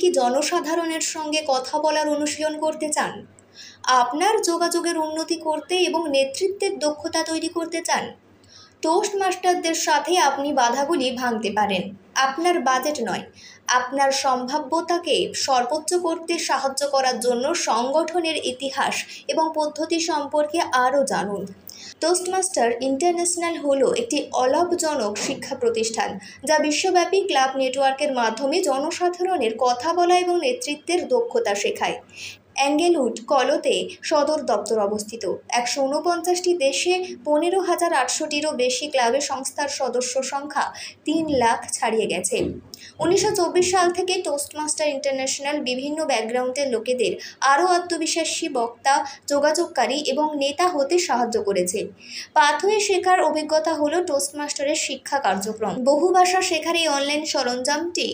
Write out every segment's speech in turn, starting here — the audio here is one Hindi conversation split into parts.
কি জনসাধারণের সঙ্গে কথা বলার অনুশীলন করতে চান? আপনার যোগাযোগের উন্নতি করতে এবং নেতৃত্বের দক্ষতা তৈরি করতে চান? টোস্ট মাস্টারদের সাথে আপনি বাধাগুলি ভাঙতে পারেন। আপনার বাজেট নয়, আপনার সম্ভাব্যতাকে সর্বোচ্চ করতে সাহায্য করার জন্য সংগঠনের ইতিহাস এবং পদ্ধতি সম্পর্কে আরও জানুন। টোস্টমাস্টার ইন্টারন্যাশনাল হলো একটি অলাভজনক শিক্ষা প্রতিষ্ঠান যা বিশ্বব্যাপী ক্লাব নেটওয়ার্কের মাধ্যমে জনসাধারণের কথা বলা এবং নেতৃত্বের দক্ষতা শেখায়। অ্যাঙ্গেলউড, কলোতে সদর দপ্তর অবস্থিত। 149টি দেশে 15,800টিরও বেশি ক্লাবে সংস্থার সদস্য সংখ্যা 3 লাখ ছাড়িয়ে গেছে। 1924 সাল থেকে টোস্টমাস্টার ইন্টারন্যাশনাল বিভিন্ন ব্যাকগ্রাউন্ডের লোকেদের আরও আত্মবিশ্বাসী বক্তা, যোগাযোগকারী এবং নেতা হতে সাহায্য করেছে। পাথওয়ে শেখার অভিজ্ঞতা হলো টোস্টমাস্টারের শিক্ষা কার্যক্রম। বহু ভাষা শেখার এই অনলাইন সরঞ্জামটি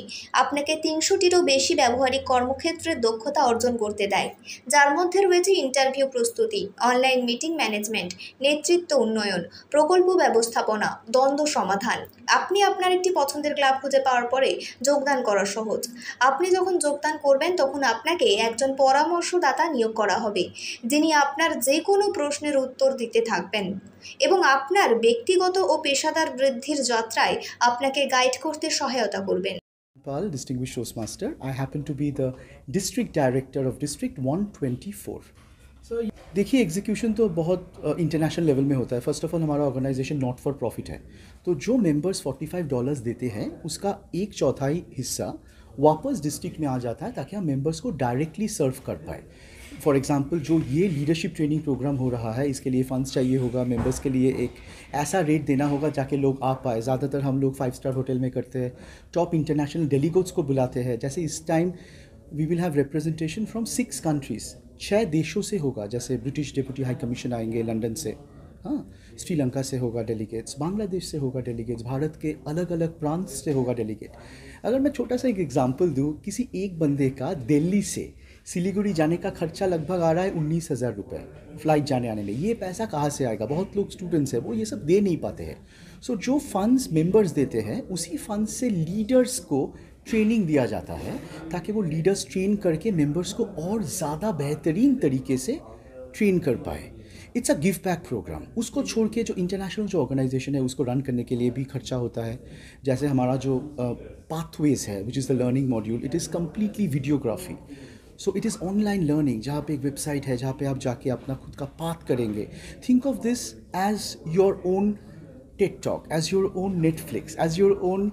আপনাকে 300টিরও বেশি ব্যবহারিক কর্মক্ষেত্রের দক্ষতা অর্জন করতে দেয়, যার মধ্যে রয়েছে ইন্টারভিউ প্রস্তুতি, অনলাইন মিটিং ম্যানেজমেন্ট, নেতৃত্ব উন্নয়ন, প্রকল্প ব্যবস্থাপনা, দ্বন্দ্ব সমাধান। আপনি আপনার একটি পছন্দের ক্লাব খুঁজে পাওয়ার পরে যোগদান করা সহজ। আপনি যখন যোগদান করবেন তখন আপনাকে একজন পরামর্শদাতা নিয়োগ করা হবে, যিনি আপনার যে কোনো প্রশ্নের উত্তর দিতে থাকবেন এবং আপনার ব্যক্তিগত ও পেশাদার বৃদ্ধির যাত্রায় আপনাকে গাইড করতে সহায়তা করবেন। Pal, distinguished Toastmaster. I happen to be the district director of District 124. So देखिए एग्जीक्यूशन तो बहुत इंटरनेशनल लेवल में होता है। फर्स्ट ऑफ ऑल हमारा ऑर्गेनाइजेशन नॉट फॉर प्रॉफिट है, तो जो मेंबर्स $45 देते हैं उसका 1/4 हिस्सा वापस डिस्ट्रिक्ट में आ जाता है ताकि हम मेंबर्स को डायरेक्टली सर्व कर पाए। फॉर एग्जांपल जो ये लीडरशिप ट्रेनिंग प्रोग्राम हो रहा है, इसके लिए फ़ंड्स चाहिए होगा, मेंबर्स के लिए एक ऐसा रेट देना होगा ताकि लोग आ पाए। ज़्यादातर हम लोग 5 स्टार होटल में करते हैं, टॉप इंटरनेशनल डेलीगेट्स को बुलाते हैं। जैसे इस time we will have representation from 6 countries, 6 देशों से होगा। जैसे ब्रिटिश डिप्टी हाई कमीशन आएंगे लंदन से, हाँ, श्रीलंका से होगा डेलीगेट्स, बांग्लादेश से होगा डेलीगेट्स, भारत के अलग अलग प्रांत से होगा डेलीगेट। अगर मैं छोटा सा एक एग्जांपल दूँ, किसी एक बंदे का दिल्ली से सिलीगुड़ी जाने का खर्चा लगभग आ रहा है 19,000 रुपये फ़्लाइट जाने आने में। ये पैसा कहाँ से आएगा? बहुत लोग स्टूडेंट्स हैं वो ये सब दे नहीं पाते हैं। सो जो फंड्स मेंबर्स देते हैं उसी फंड्स से लीडर्स को ट्रेनिंग दिया जाता है ताकि वो लीडर्स ट्रेन करके मेंबर्स को और ज़्यादा बेहतरीन तरीके से ट्रेन कर पाए। It's a give back programme. उसको छोड़ के जो इंटरनेशनल जो ऑर्गेनाइजेशन है उसको रन करने के लिए भी खर्चा होता है। जैसे हमारा जो पाथवेज है which is the learning module, it is completely videography. So it is online learning, जहाँ पे एक वेबसाइट है जहाँ पे आप जाके अपना खुद का पाथ करेंगे। Think of this as your own TED talk, as your own Netflix, as your own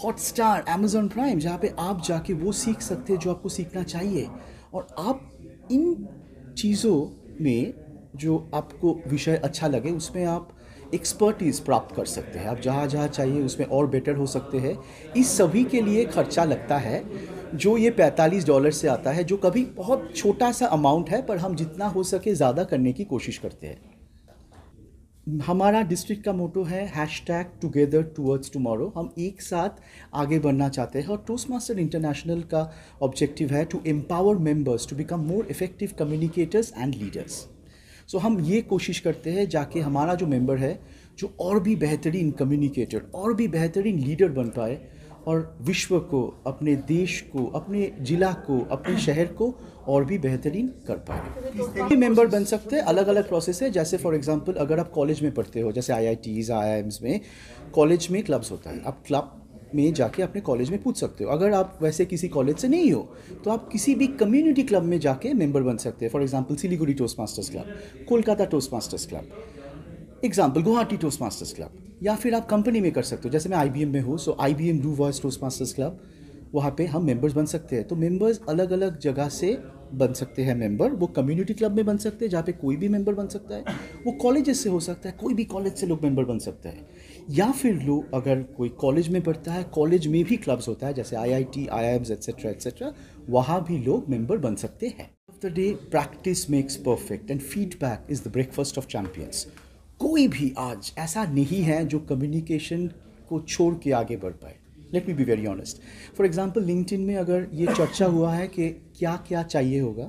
Hotstar, Amazon Prime, जहाँ पे आप जाके वो सीख सकते हैं जो आपको सीखना चाहिए। और आप इन चीज़ों में जो आपको विषय अच्छा लगे उसमें आप एक्सपर्टीज़ प्राप्त कर सकते हैं। आप जहाँ जहाँ चाहिए उसमें और बेटर हो सकते हैं। इस सभी के लिए खर्चा लगता है जो ये $45 से आता है, जो कभी बहुत छोटा सा अमाउंट है पर हम जितना हो सके ज़्यादा करने की कोशिश करते हैं। हमारा डिस्ट्रिक्ट का मोटो है #टुगेदर टुवर्ड्स टुमारो। हम एक साथ आगे बढ़ना चाहते हैं और टोस्टमास्टर इंटरनेशनल का ऑब्जेक्टिव है to empower members to become more effective communicators and leaders. So हम ये कोशिश करते हैं जाके हमारा जो मेंबर है जो और भी बेहतरीन कम्युनिकेटर और भी बेहतरीन लीडर बन पाए और विश्व को, अपने देश को, अपने ज़िला को, अपने शहर को और भी बेहतरीन कर पाए। मेंबर बन सकते हैं, अलग अलग प्रोसेस है। जैसे फॉर एग्जांपल अगर आप कॉलेज में पढ़ते हो, जैसे IITs, IIMs में कॉलेज में क्लब्स होता है, आप क्लब में जाके अपने कॉलेज में पूछ सकते हो। अगर आप वैसे किसी कॉलेज से नहीं हो तो आप किसी भी कम्युनिटी क्लब में जाके मेंबर बन सकते हैं। For example Siliguri toast masters club, Kolkata toast masters club, example Guwahati toast masters club, या फिर आप कंपनी में कर सकते हो। जैसे मैं IBM में हूँ, सो IBM blue voice toast masters club, वहाँ पे हम मेंबर्स बन सकते हैं। तो मेंबर्स अलग अलग जगह से बन सकते हैं मेंबर। वो कम्युनिटी क्लब में बन सकते हैं जहाँ पे कोई भी मेंबर बन सकता है, वो कॉलेजेस से हो सकता है, कोई भी कॉलेज से लोग मेंबर बन सकते हैं, या फिर लोग अगर कोई कॉलेज में पढ़ता है, कॉलेज में भी क्लब्स होता है जैसे IIT, IIMs एट्सेट्रा एट्सेट्रा, वहाँ भी लोग मेंबर बन सकते हैं। Of the day practice makes perfect and feedback is the breakfast of champions. कोई भी आज ऐसा नहीं है जो कम्युनिकेशन को छोड़ के आगे बढ़ पाए। Let me be very honest. For example LinkedIn में अगर ये चर्चा हुआ है कि क्या क्या चाहिए होगा,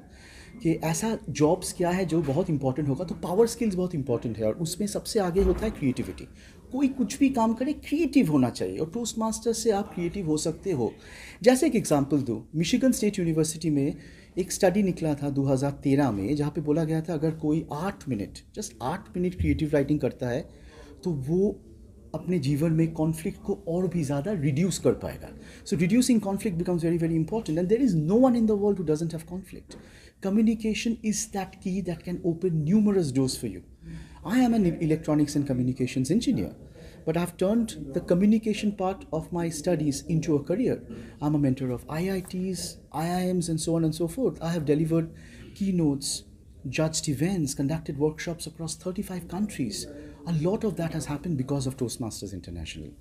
कि ऐसा जॉब्स क्या है जो बहुत इंपॉर्टेंट होगा, तो पावर स्किल्स बहुत इंपॉर्टेंट है और उसमें सबसे आगे होता है क्रिएटिविटी। कोई कुछ भी काम करे क्रिएटिव होना चाहिए और टोस्ट मास्टर से आप क्रिएटिव हो सकते हो। जैसे एक एग्जांपल दूँ, मिशिगन स्टेट यूनिवर्सिटी में एक स्टडी निकला था 2013 में, जहाँ पे बोला गया था अगर कोई 8 minute, just 8 minute creative writing करता है तो वो अपने जीवन में कॉन्फ्लिक्ट को और भी ज़्यादा रिड्यूस कर पाएगा। So reducing conflict becomes very very important and there is no one in the world who doesn't have conflict. Communication is that key that can open numerous doors for you. I am an electronics and communications engineer, but I've turned the communication part of my studies into a career. I'm a mentor of IITs, IIMs, and so on and so forth. I have delivered keynotes, judged events, conducted workshops across 35 countries. A lot of that has happened because of Toastmasters International.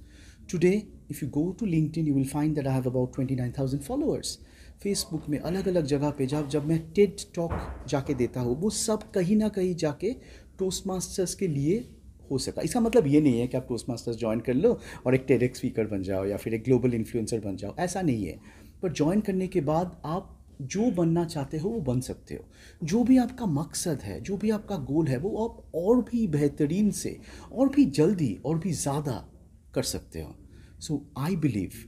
Today, if you go to LinkedIn, you will find that I have about 29,000 followers. Facebook में अलग अलग जगह पे जब मैं टेड टॉक जाके देता हूँ, वो सब कहीं ना कहीं जाके टोस्ट मास्टर्स के लिए हो सका। इसका मतलब ये नहीं है कि आप टोस्ट मास्टर्स ज्वाइन कर लो और एक टेडेक्स स्पीकर बन जाओ या फिर एक ग्लोबल इन्फ्लुएंसर बन जाओ, ऐसा नहीं है। पर ज्वाइन करने के बाद आप जो बनना चाहते हो वो बन सकते हो। जो भी आपका मकसद है, जो भी आपका गोल है, वो आप और भी बेहतरीन से, और भी जल्दी, और भी ज़्यादा कर सकते हो। So I believe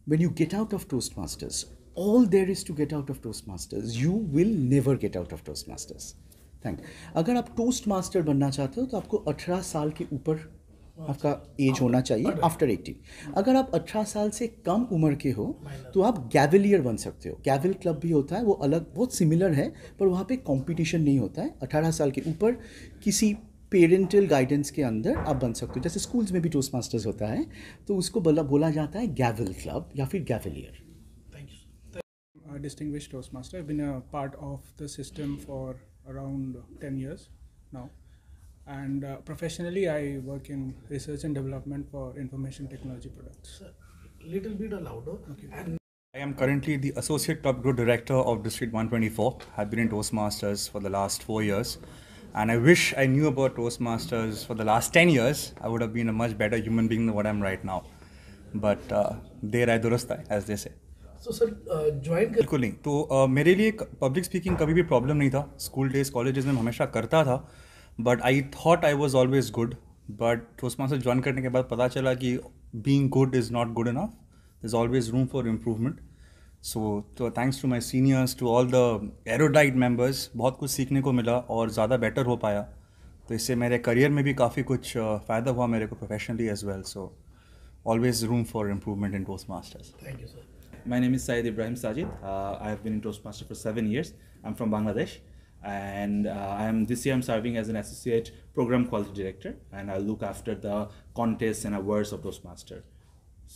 when you get out of Toastmasters, all there is to get out of Toastmasters, you will never get out of Toastmasters. Thank. अगर आप टोस्ट मास्टर बनना चाहते हो तो आपको 18 साल के ऊपर आपका एज होना चाहिए, आफ्टर 18। अगर आप 18 साल से कम उम्र के हो तो आप गैवलियर बन सकते हो। गैवल क्लब भी होता है, वो अलग बहुत सिमिलर है, पर वहाँ पे कंपटीशन नहीं होता है। 18 साल के ऊपर किसी पेरेंटल गाइडेंस के अंदर आप बन सकते हो। जैसे स्कूल्स में भी टोस्ट मास्टर्स होता है तो उसको बोला जाता है गैवल क्लब या फिर गैवलियर। Distinguished Toastmaster. I've been a part of the system for around 10 years now, and professionally I work in research and development for information technology products. Little bit louder. Okay. And I am currently the Associate Top Growth Director of District 124. I've been in Toastmasters for the last 4 years, and I wish I knew about Toastmasters for the last 10 years. I would have been a much better human being than what I'm right now. But there I durust hai, as they say. so sir, join कर बिल्कुल नहीं। तो मेरे लिए पब्लिक स्पीकिंग कभी भी प्रॉब्लम नहीं था। स्कूल डेज, कॉलेजेस में हमेशा करता था, but I thought I was always good. But Toastmaster join करने के बाद पता चला कि being good is not good enough, there is always room for improvement. So thanks to my seniors, to all the erudite members, बहुत कुछ सीखने को मिला और ज़्यादा बेटर हो पाया। तो इससे मेरे करियर में भी काफ़ी कुछ फ़ायदा हुआ मेरे को professionally as well. So always room for improvement in Toastmasters. Thank you, sir. My name is Syed Ibrahim Sajid. I have been in Toastmaster for 7 years. I'm from Bangladesh, and this year I'm serving as an associate program quality director, and I look after the contests and awards of Toastmaster.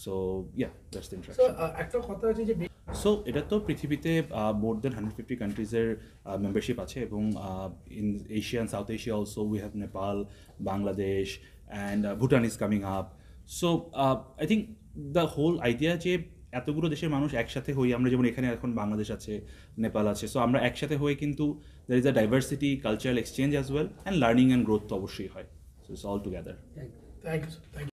So yeah, that's the So introduction. একটা কথা আছে যে So এটা তো পৃথিবীতে more than 150 কান্ট্রিজের মেম্বারশিপ আছে, এবং in Asia and South Asia also we have Nepal, Bangladesh, and Bhutan is coming up. So I think the whole idea যে এতগুলো দেশের মানুষ একসাথে হই, আমরা যেমন এখানে এখন বাংলাদেশ আছে, নেপাল আছে, সো আমরা একসাথে হয়ে কিন্তু there is a diversity, cultural exchange as well, and learning and growth তো অবশ্যই হয়। So it's all together. Thank you, sir. Thank you.